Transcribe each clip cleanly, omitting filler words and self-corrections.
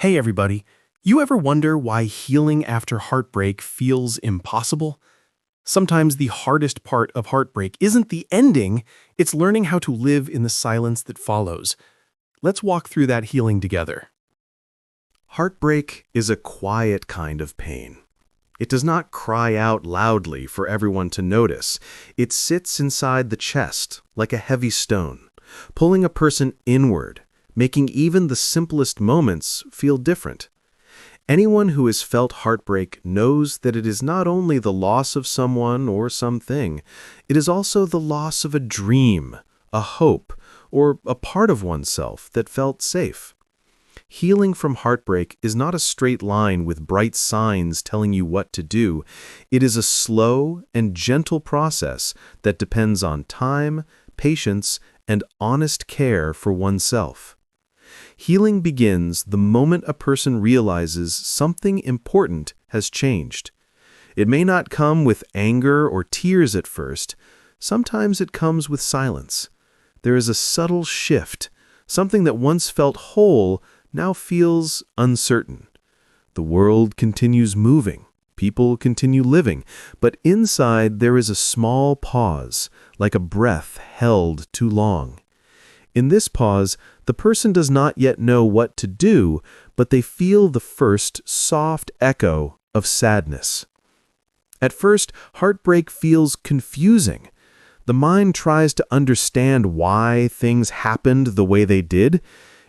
Hey everybody, you ever wonder why healing after heartbreak feels impossible? Sometimes the hardest part of heartbreak isn't the ending, it's learning how to live in the silence that follows. Let's walk through that healing together. Heartbreak is a quiet kind of pain. It does not cry out loudly for everyone to notice. It sits inside the chest like a heavy stone, pulling a person inward, making even the simplest moments feel different. Anyone who has felt heartbreak knows that it is not only the loss of someone or something, it is also the loss of a dream, a hope, or a part of oneself that felt safe. Healing from heartbreak is not a straight line with bright signs telling you what to do. It is a slow and gentle process that depends on time, patience, and honest care for oneself. Healing begins the moment a person realizes something important has changed. It may not come with anger or tears at first. Sometimes it comes with silence. There is a subtle shift. Something that once felt whole now feels uncertain. The world continues moving. People continue living. But inside there is a small pause, like a breath held too long. In this pause, the person does not yet know what to do, but they feel the first soft echo of sadness. At first, heartbreak feels confusing. The mind tries to understand why things happened the way they did.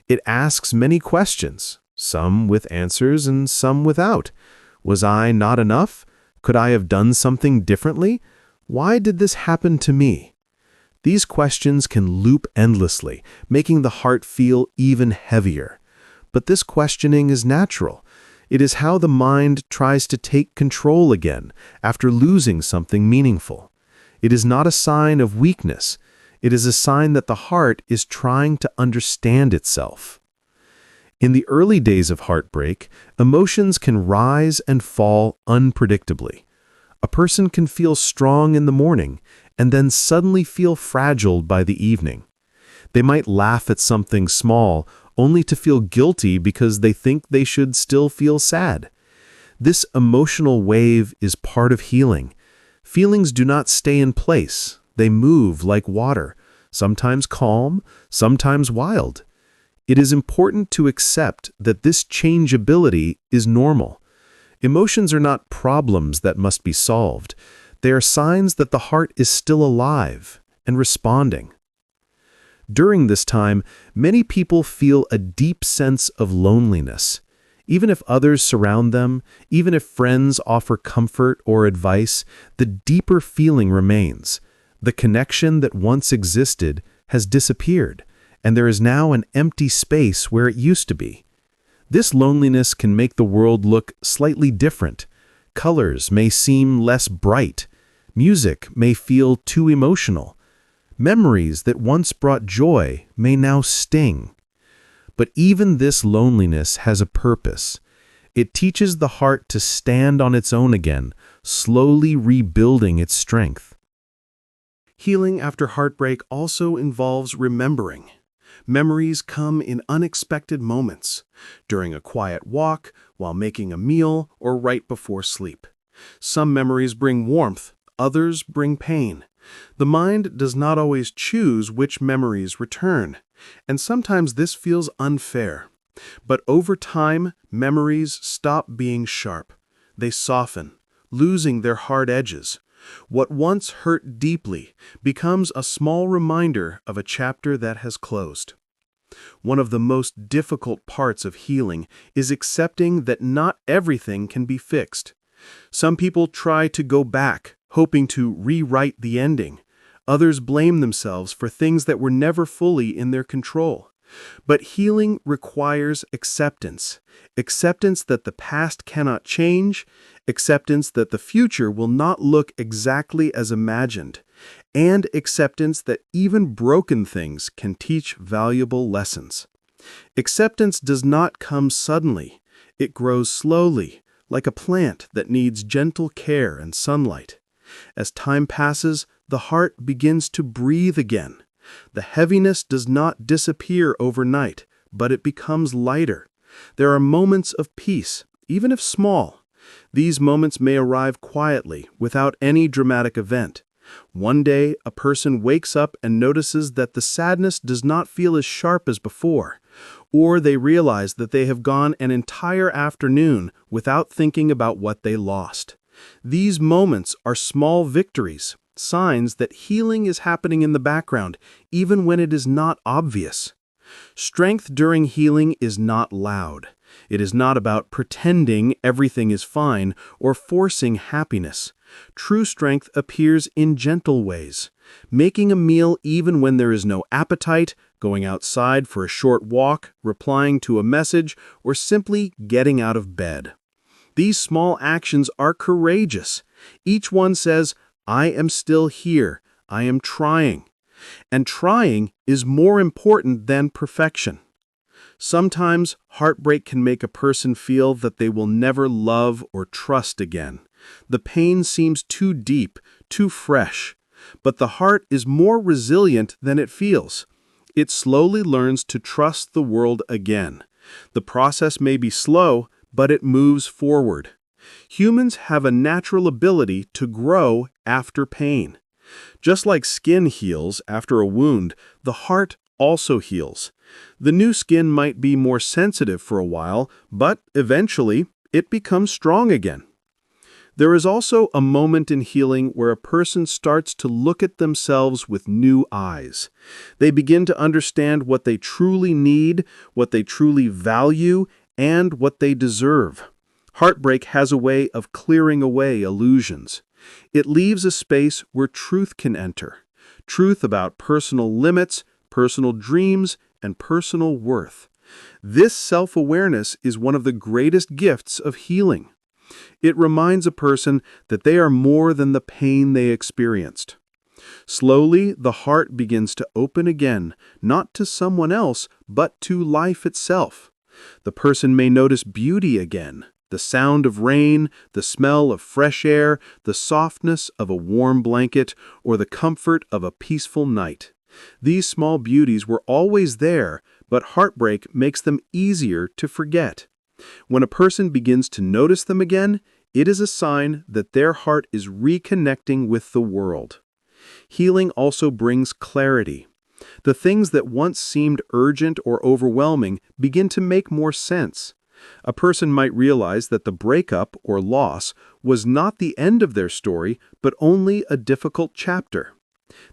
It asks many questions, some with answers and some without. Was I not enough? Could I have done something differently? Why did this happen to me? These questions can loop endlessly, making the heart feel even heavier. But this questioning is natural. It is how the mind tries to take control again after losing something meaningful. It is not a sign of weakness. It is a sign that the heart is trying to understand itself. In the early days of heartbreak, emotions can rise and fall unpredictably. A person can feel strong in the morning and then suddenly feel fragile by the evening. They might laugh at something small only to feel guilty because they think they should still feel sad. This emotional wave is part of healing. Feelings do not stay in place. They move like water, sometimes calm, sometimes wild. It is important to accept that this changeability is normal. Emotions are not problems that must be solved. They are signs that the heart is still alive and responding. During this time, many people feel a deep sense of loneliness. Even if others surround them, even if friends offer comfort or advice, the deeper feeling remains. The connection that once existed has disappeared, and there is now an empty space where it used to be. This loneliness can make the world look slightly different. Colors may seem less bright. Music may feel too emotional. Memories that once brought joy may now sting. But even this loneliness has a purpose. It teaches the heart to stand on its own again, slowly rebuilding its strength. Healing after heartbreak also involves remembering. Memories come in unexpected moments, during a quiet walk, while making a meal, or right before sleep. Some memories bring warmth, others bring pain. The mind does not always choose which memories return, and sometimes this feels unfair. But over time, memories stop being sharp. They soften, losing their hard edges. What once hurt deeply becomes a small reminder of a chapter that has closed. One of the most difficult parts of healing is accepting that not everything can be fixed. Some people try to go back, hoping to rewrite the ending. Others blame themselves for things that were never fully in their control. But healing requires acceptance. Acceptance that the past cannot change, acceptance that the future will not look exactly as imagined, and acceptance that even broken things can teach valuable lessons. Acceptance does not come suddenly. It grows slowly, like a plant that needs gentle care and sunlight. As time passes, the heart begins to breathe again. The heaviness does not disappear overnight, but it becomes lighter. There are moments of peace, even if small. These moments may arrive quietly, without any dramatic event. One day, a person wakes up and notices that the sadness does not feel as sharp as before, or they realize that they have gone an entire afternoon without thinking about what they lost. These moments are small victories, signs that healing is happening in the background, even when it is not obvious. Strength during healing is not loud. It is not about pretending everything is fine or forcing happiness. True strength appears in gentle ways. Making a meal even when there is no appetite, going outside for a short walk, replying to a message, or simply getting out of bed. These small actions are courageous. Each one says, "I am still here. I am trying." And trying is more important than perfection. Sometimes heartbreak can make a person feel that they will never love or trust again. The pain seems too deep, too fresh. But the heart is more resilient than it feels. It slowly learns to trust the world again. The process may be slow, but it moves forward. Humans have a natural ability to grow after pain. Just like skin heals after a wound, the heart also heals. The new skin might be more sensitive for a while, but eventually it becomes strong again. There is also a moment in healing where a person starts to look at themselves with new eyes. They begin to understand what they truly need, what they truly value, and what they deserve. Heartbreak has a way of clearing away illusions. It leaves a space where truth can enter. Truth about personal limits, personal dreams, and personal worth. This self-awareness is one of the greatest gifts of healing. It reminds a person that they are more than the pain they experienced. Slowly, the heart begins to open again, not to someone else, but to life itself. The person may notice beauty again, the sound of rain, the smell of fresh air, the softness of a warm blanket, or the comfort of a peaceful night. These small beauties were always there, but heartbreak makes them easier to forget. When a person begins to notice them again, it is a sign that their heart is reconnecting with the world. Healing also brings clarity. The things that once seemed urgent or overwhelming begin to make more sense. A person might realize that the breakup or loss was not the end of their story, but only a difficult chapter.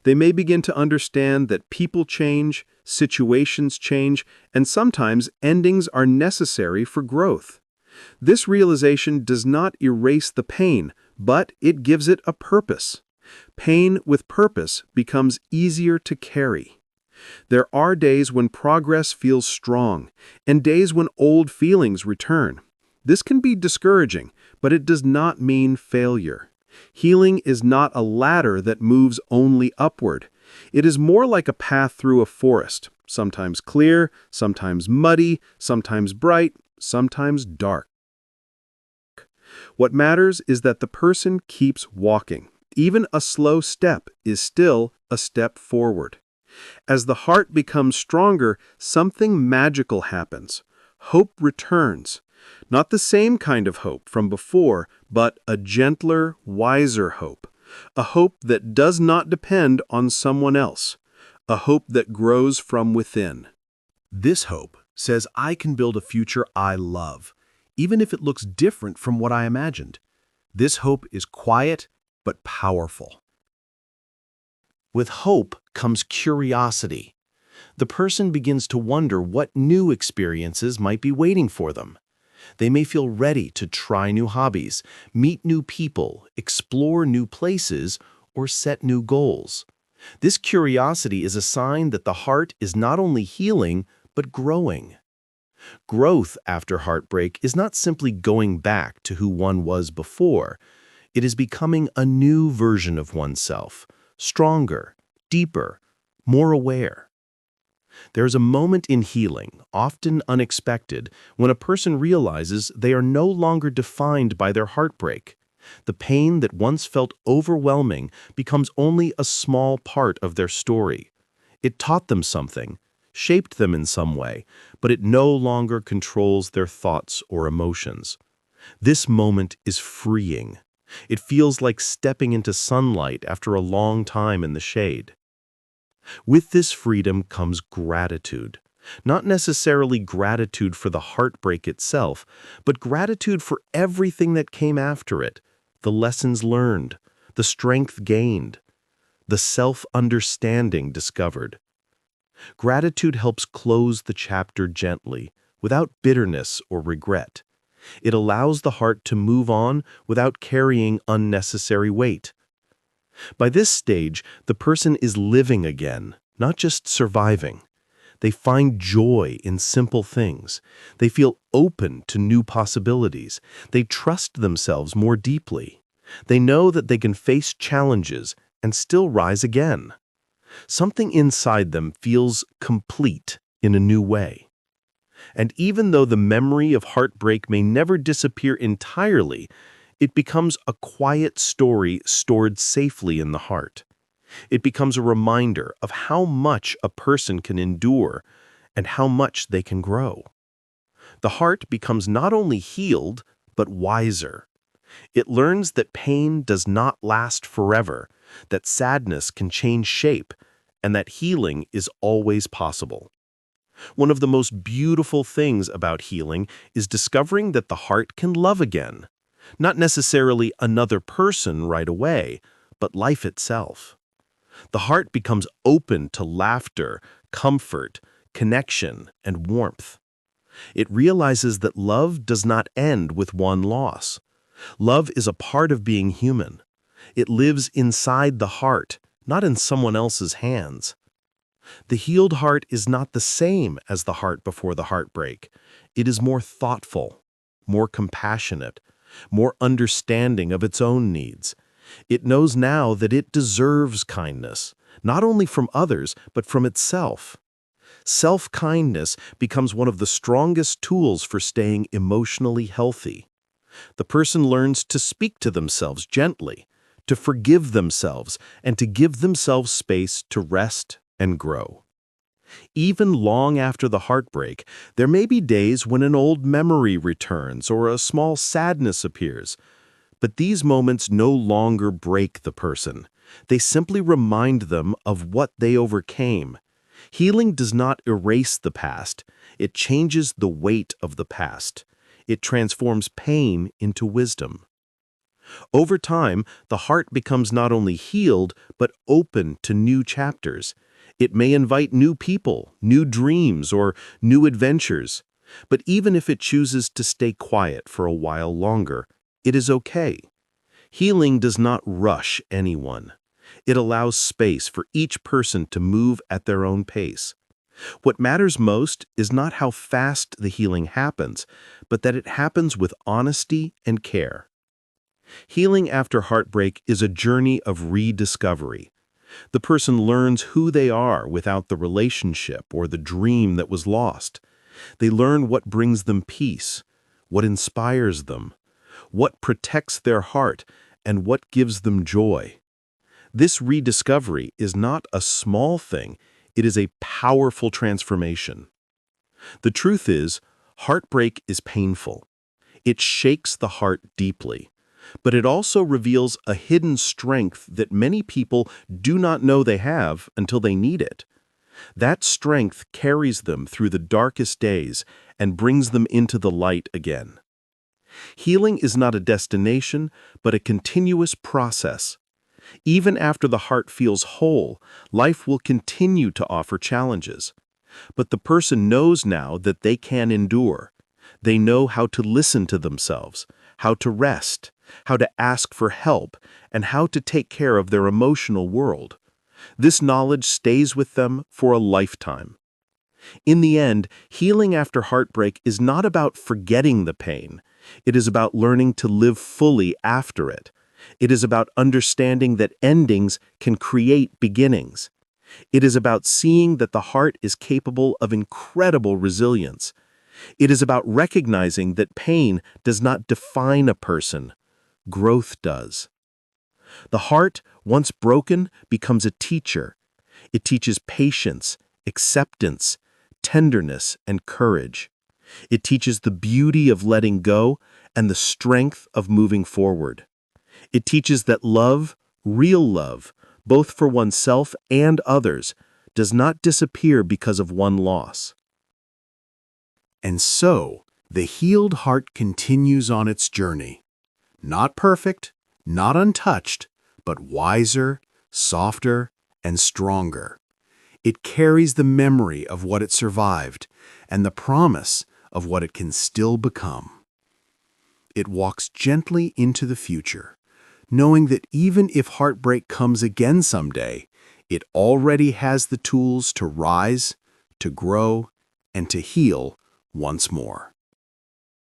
They may begin to understand that people change, situations change, and sometimes endings are necessary for growth. This realization does not erase the pain, but it gives it a purpose. Pain with purpose becomes easier to carry. There are days when progress feels strong, and days when old feelings return. This can be discouraging, but it does not mean failure. Healing is not a ladder that moves only upward. It is more like a path through a forest, sometimes clear, sometimes muddy, sometimes bright, sometimes dark. What matters is that the person keeps walking. Even a slow step is still a step forward. As the heart becomes stronger, something magical happens. Hope returns. Not the same kind of hope from before, but a gentler, wiser hope. A hope that does not depend on someone else. A hope that grows from within. This hope says I can build a future I love, even if it looks different from what I imagined. This hope is quiet but powerful. With hope comes curiosity. The person begins to wonder what new experiences might be waiting for them. They may feel ready to try new hobbies, meet new people, explore new places, or set new goals. This curiosity is a sign that the heart is not only healing, but growing. Growth after heartbreak is not simply going back to who one was before. It is becoming a new version of oneself, stronger, deeper, more aware. There is a moment in healing, often unexpected, when a person realizes they are no longer defined by their heartbreak. The pain that once felt overwhelming becomes only a small part of their story. It taught them something, shaped them in some way, but it no longer controls their thoughts or emotions. This moment is freeing. It feels like stepping into sunlight after a long time in the shade. With this freedom comes gratitude. Not necessarily gratitude for the heartbreak itself, but gratitude for everything that came after it, the lessons learned, the strength gained, the self-understanding discovered. Gratitude helps close the chapter gently, without bitterness or regret. It allows the heart to move on without carrying unnecessary weight. By this stage, the person is living again, not just surviving. They find joy in simple things. They feel open to new possibilities. They trust themselves more deeply. They know that they can face challenges and still rise again. Something inside them feels complete in a new way. And even though the memory of heartbreak may never disappear entirely, it becomes a quiet story stored safely in the heart. It becomes a reminder of how much a person can endure and how much they can grow. The heart becomes not only healed, but wiser. It learns that pain does not last forever, that sadness can change shape, and that healing is always possible. One of the most beautiful things about healing is discovering that the heart can love again. Not necessarily another person right away, but life itself. The heart becomes open to laughter, comfort, connection, and warmth. It realizes that love does not end with one loss. Love is a part of being human. It lives inside the heart, not in someone else's hands. The healed heart is not the same as the heart before the heartbreak. It is more thoughtful, more compassionate, more understanding of its own needs. It knows now that it deserves kindness, not only from others, but from itself. Self-kindness becomes one of the strongest tools for staying emotionally healthy. The person learns to speak to themselves gently, to forgive themselves, and to give themselves space to rest and grow. Even long after the heartbreak, there may be days when an old memory returns or a small sadness appears. But these moments no longer break the person. They simply remind them of what they overcame. Healing does not erase the past. It changes the weight of the past. It transforms pain into wisdom. Over time, the heart becomes not only healed, but open to new chapters. It may invite new people, new dreams, or new adventures. But even if it chooses to stay quiet for a while longer, it is okay. Healing does not rush anyone. It allows space for each person to move at their own pace. What matters most is not how fast the healing happens, but that it happens with honesty and care. Healing after heartbreak is a journey of rediscovery. The person learns who they are without the relationship or the dream that was lost. They learn what brings them peace, what inspires them, what protects their heart, and what gives them joy. This rediscovery is not a small thing, it is a powerful transformation. The truth is, heartbreak is painful. It shakes the heart deeply, but it also reveals a hidden strength that many people do not know they have until they need it. That strength carries them through the darkest days and brings them into the light again. Healing is not a destination, but a continuous process. Even after the heart feels whole, life will continue to offer challenges. But the person knows now that they can endure. They know how to listen to themselves, how to rest, how to ask for help, and how to take care of their emotional world. This knowledge stays with them for a lifetime. In the end, healing after heartbreak is not about forgetting the pain. It is about learning to live fully after it. It is about understanding that endings can create beginnings. It is about seeing that the heart is capable of incredible resilience. It is about recognizing that pain does not define a person. Growth does. The heart, once broken, becomes a teacher. It teaches patience, acceptance, tenderness and courage. It teaches the beauty of letting go and the strength of moving forward. It teaches that love, real love, both for oneself and others, does not disappear because of one loss. And so, the healed heart continues on its journey. Not perfect, not untouched, but wiser, softer, and stronger. It carries the memory of what it survived and the promise of what it can still become. It walks gently into the future, knowing that even if heartbreak comes again someday, it already has the tools to rise, to grow, and to heal once more.